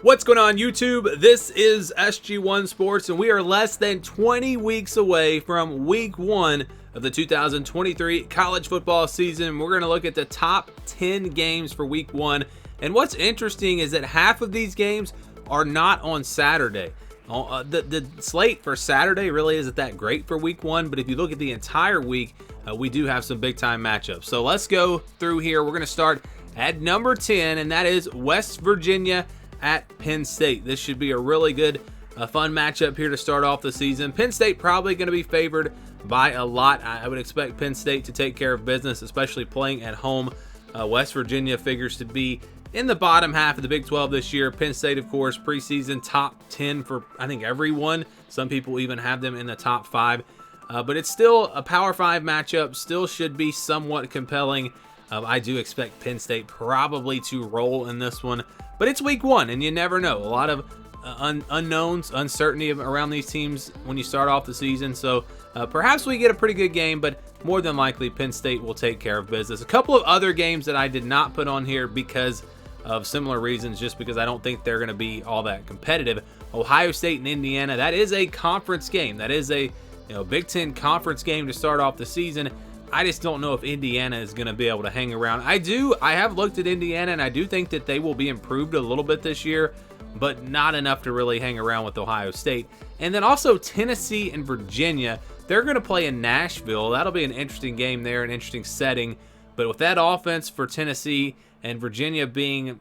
What's going on, YouTube? This is SG1 Sports, and we are less than 20 weeks away from week 1 of the 2023 college football season. We're going to look at the top 10 games for week 1. And what's interesting is that half of these games are not on Saturday. The slate for Saturday really isn't that great for week 1, but if you look at the entire week, we do have some big-time matchups. So let's go through here. We're going to start at number 10, and that is West Virginia at Penn State. This should be a really good, fun matchup here to start off the season. Penn State probably going to be favored by a lot. I would expect Penn State to take care of business, especially playing at home. West Virginia figures to be in the bottom half of the Big 12 this year. Penn State, of course, preseason top 10 for, I think, everyone. Some people even have them in the top 5. But it's still a Power 5 matchup, still should be somewhat compelling. I do expect Penn State probably to roll in this one. But it's week 1, and you never know. A lot of unknowns, uncertainty around these teams when you start off the season. So perhaps we get a pretty good game, but more than likely Penn State will take care of business. A couple of other games that I did not put on here because of similar reasons, just because I don't think they're going to be all that competitive. Ohio State and Indiana, that is a conference game. That is a Big Ten conference game to start off the season. I just don't know if Indiana is going to be able to hang around. I have looked at Indiana, and I do think that they will be improved a little bit this year, but not enough to really hang around with Ohio State. And then also Tennessee and Virginia, they're going to play in Nashville. That'll be an interesting game there, an interesting setting. But with that offense for Tennessee and Virginia being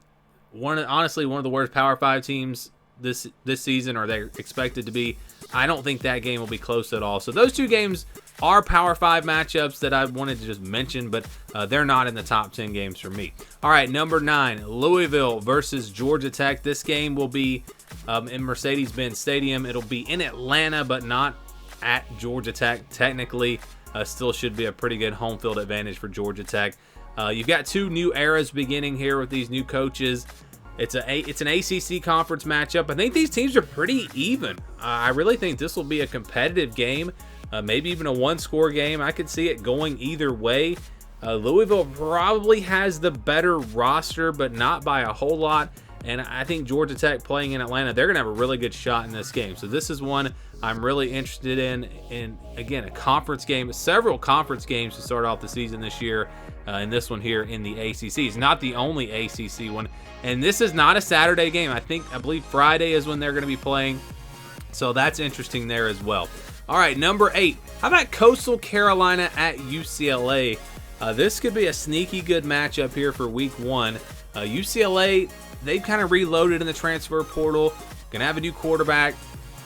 honestly one of the worst Power 5 teams this season, or they're expected to be, I don't think that game will be close at all. So those two games are Power 5 matchups that I wanted to just mention, but they're not in the top 10 games for me. All right, number 9, Louisville versus Georgia Tech. This game will be in Mercedes-Benz Stadium. It'll be in Atlanta, but not at Georgia Tech. Technically, still should be a pretty good home field advantage for Georgia Tech. You've got two new eras beginning here with these new coaches. It's an ACC conference matchup. I think these teams are pretty even. I really think this will be a competitive game, maybe even a one-score game. I could see it going either way. Louisville probably has the better roster, but not by a whole lot. And I think Georgia Tech playing in Atlanta, they're going to have a really good shot in this game. So this is one I'm really interested in. And again, a conference game, several conference games to start off the season this year. And this one here in the ACC. It's not the only ACC one. And this is not a Saturday game. I believe Friday is when they're going to be playing. So that's interesting there as well. All right, number 8. How about Coastal Carolina at UCLA? This could be a sneaky good matchup here for week 1. UCLA, they've kind of reloaded in the transfer portal. Going to have a new quarterback,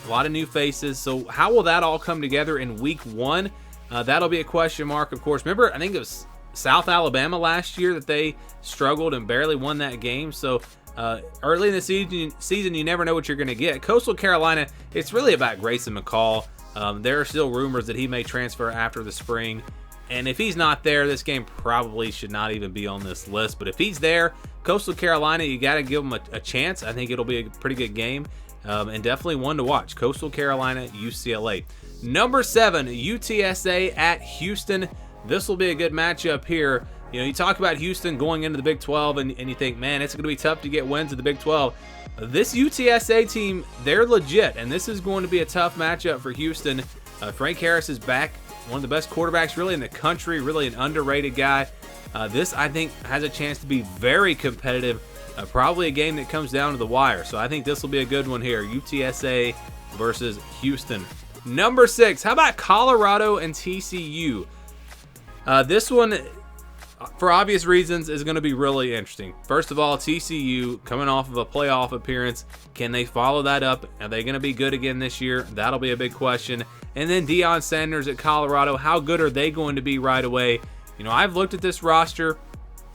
a lot of new faces. So how will that all come together in week 1? That'll be a question mark, of course. Remember, I think it was South Alabama last year that they struggled and barely won that game. So early in the season, you never know what you're going to get. Coastal Carolina, it's really about Grayson McCall. There are still rumors that he may transfer after the spring. And if he's not there, this game probably should not even be on this list. But if he's there, Coastal Carolina, you got to give him a chance. I think it'll be a pretty good game and definitely one to watch. Coastal Carolina, UCLA. Number 7, UTSA at Houston. This will be a good matchup here. You talk about Houston going into the Big 12 and you think, man, it's going to be tough to get wins in the Big 12. This UTSA team, they're legit, and this is going to be a tough matchup for Houston. Frank Harris is back, one of the best quarterbacks really in the country, really an underrated guy. This, I think, has a chance to be very competitive, probably a game that comes down to the wire. So I think this will be a good one here, UTSA versus Houston. Number 6, how about Colorado and TCU? This one, for obvious reasons, is going to be really interesting. First of all, TCU coming off of a playoff appearance. Can they follow that up? Are they going to be good again this year? That'll be a big question. And then Deion Sanders at Colorado. How good are they going to be right away? I've looked at this roster.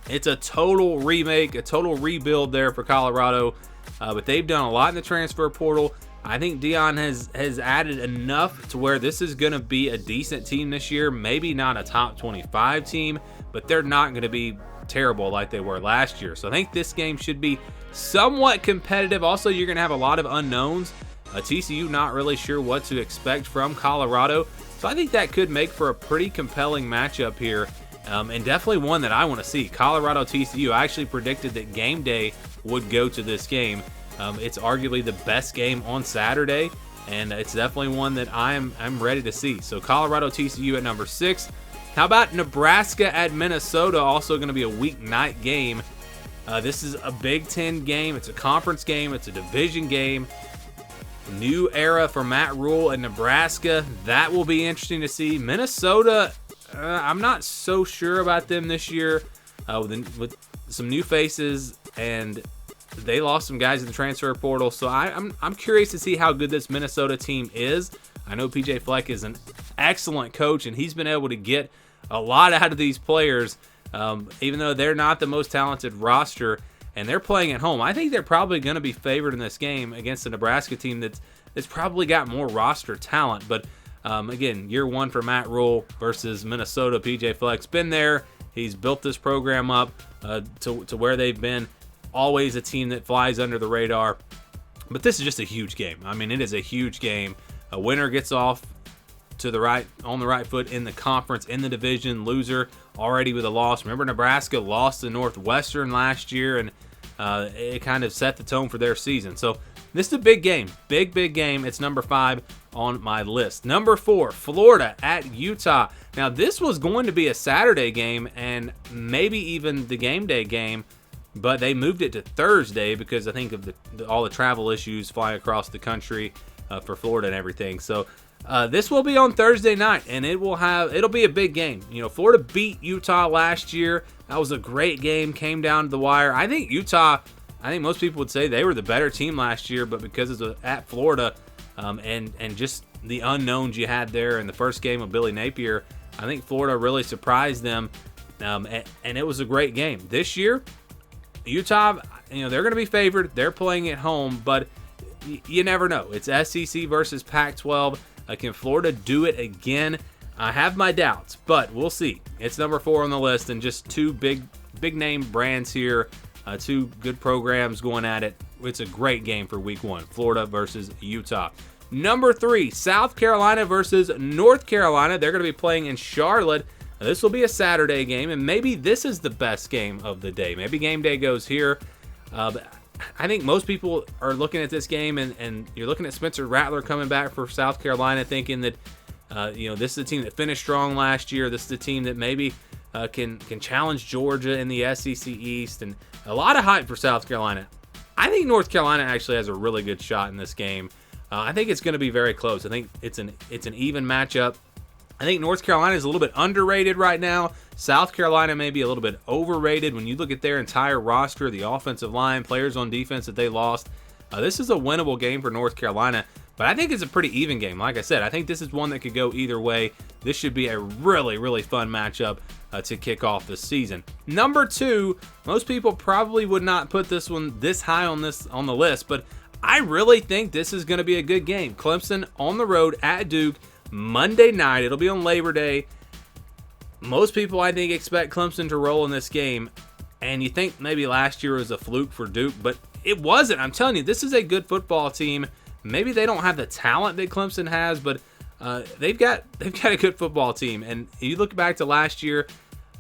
It's a total remake, a total rebuild there for Colorado. But they've done a lot in the transfer portal. I think Deion has added enough to where this is going to be a decent team this year. Maybe not a top 25 team, but they're not going to be terrible like they were last year. So I think this game should be somewhat competitive. Also, you're going to have a lot of unknowns. TCU not really sure what to expect from Colorado. So I think that could make for a pretty compelling matchup here. And definitely one that I want to see. Colorado TCU. I actually predicted that game day would go to this game. It's arguably the best game on Saturday, and it's definitely one that I'm ready to see. So Colorado TCU at number 6. How about Nebraska at Minnesota? Also going to be a weeknight game. This is a Big Ten game. It's a conference game. It's a division game. New era for Matt Rule at Nebraska. That will be interesting to see. Minnesota, I'm not so sure about them this year with some new faces, and they lost some guys in the transfer portal. So I'm curious to see how good this Minnesota team is. I know PJ Fleck is an excellent coach, and he's been able to get a lot out of these players, even though they're not the most talented roster, and they're playing at home. I think they're probably going to be favored in this game against the Nebraska team that's probably got more roster talent. But again, year one for Matt Rule versus Minnesota. PJ Fleck's been there. He's built this program up to where they've been. Always a team that flies under the radar. But this is just a huge game. I mean, it is a huge game. A winner gets off on the right foot in the conference, in the division. Loser already with a loss. Remember, Nebraska lost to Northwestern last year, and it kind of set the tone for their season. So this is a big game. Big game. It's number 5 on my list. Number 4, Florida at Utah. Now, this was going to be a Saturday game and maybe even the game day game, but they moved it to Thursday because I think of all the travel issues flying across the country for Florida and everything. So this will be on Thursday night, and it'll be a big game. You know, Florida beat Utah last year. That was a great game. Came down to the wire. I think most people would say they were the better team last year, but because it's at Florida and just the unknowns you had there in the first game of Billy Napier, I think Florida really surprised them, and it was a great game. This year, Utah, they're going to be favored. They're playing at home, but you never know. It's SEC versus Pac-12. Can Florida do it again? I have my doubts, but we'll see. It's number 4 on the list, and just two big name brands here. Two good programs going at it. It's a great game for week 1. Florida versus Utah. Number 3, South Carolina versus North Carolina. They're going to be playing in Charlotte. Now, this will be a Saturday game, and maybe this is the best game of the day. Maybe game day goes here. I think most people are looking at this game, and you're looking at Spencer Rattler coming back for South Carolina, thinking that this is a team that finished strong last year. This is a team that maybe can challenge Georgia in the SEC East, and a lot of hype for South Carolina. I think North Carolina actually has a really good shot in this game. I think it's going to be very close. I think it's an even matchup. I think North Carolina is a little bit underrated right now. South Carolina may be a little bit overrated when you look at their entire roster, the offensive line, players on defense that they lost. This is a winnable game for North Carolina, but I think it's a pretty even game. Like I said, I think this is one that could go either way. This should be a really, really fun matchup to kick off the season. Number 2, most people probably would not put this one this high on the list, but I really think this is going to be a good game. Clemson on the road at Duke. Monday night. It'll be on Labor Day. Most people, I think, expect Clemson to roll in this game, and you think maybe last year was a fluke for Duke, but it wasn't. I'm telling you, this is a good football team. Maybe they don't have the talent that Clemson has, but they've got a good football team. And you look back to last year,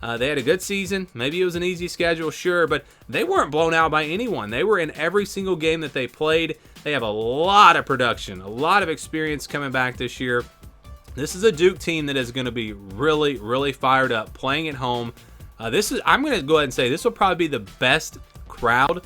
they had a good season. Maybe it was an easy schedule, sure, but they weren't blown out by anyone. They were in every single game that they played. They have a lot of production, a lot of experience coming back this year. This is a Duke team that is going to be really, really fired up, playing at home. I'm going to go ahead and say this will probably be the best crowd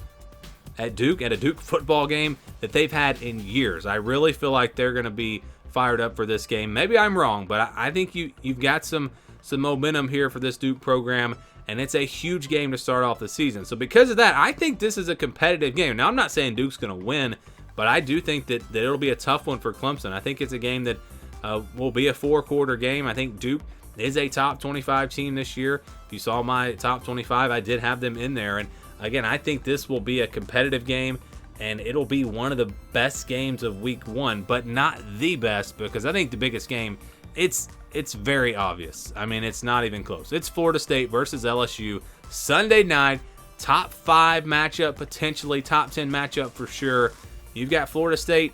at Duke, at a Duke football game, that they've had in years. I really feel like they're going to be fired up for this game. Maybe I'm wrong, but I think you've got some momentum here for this Duke program, and it's a huge game to start off the season. So because of that, I think this is a competitive game. Now, I'm not saying Duke's going to win, but I do think that it'll be a tough one for Clemson. I think it's a game that will be a 4-quarter game. I think Duke is a top 25 team this year. If you saw my top 25, I did have them in there. And again, I think this will be a competitive game, and it'll be one of the best games of week 1, but not the best, because I think the biggest game, it's very obvious. I mean, it's not even close. It's Florida State versus LSU, Sunday night, top 5 matchup, potentially top 10 matchup for sure. You've got Florida State,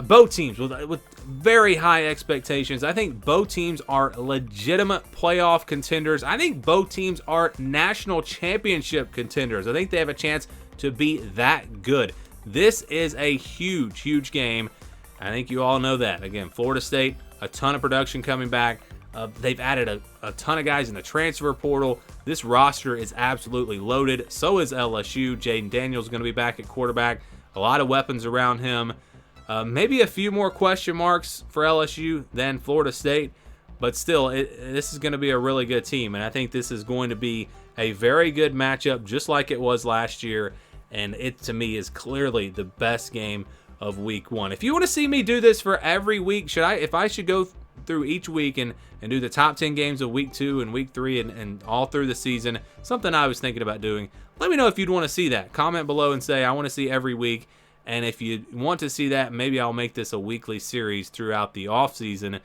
both teams with very high expectations. I think both teams are legitimate playoff contenders. I think both teams are national championship contenders. I think they have a chance to be that good. This is a huge, huge game. I think you all know that. Again, Florida State, a ton of production coming back. They've added a ton of guys in the transfer portal. This roster is absolutely loaded. So is LSU. Jaden Daniels is going to be back at quarterback. A lot of weapons around him. Maybe a few more question marks for LSU than Florida State. But still, this is going to be a really good team. And I think this is going to be a very good matchup, just like it was last year. And it, to me, is clearly the best game of week 1. If you want to see me do this for every week, if I should go through each week and do the top 10 games of week 2 and week 3 and all through the season, something I was thinking about doing, let me know if you'd want to see that. Comment below and say I want to see every week. And if you want to see that, maybe I'll make this a weekly series throughout the off season.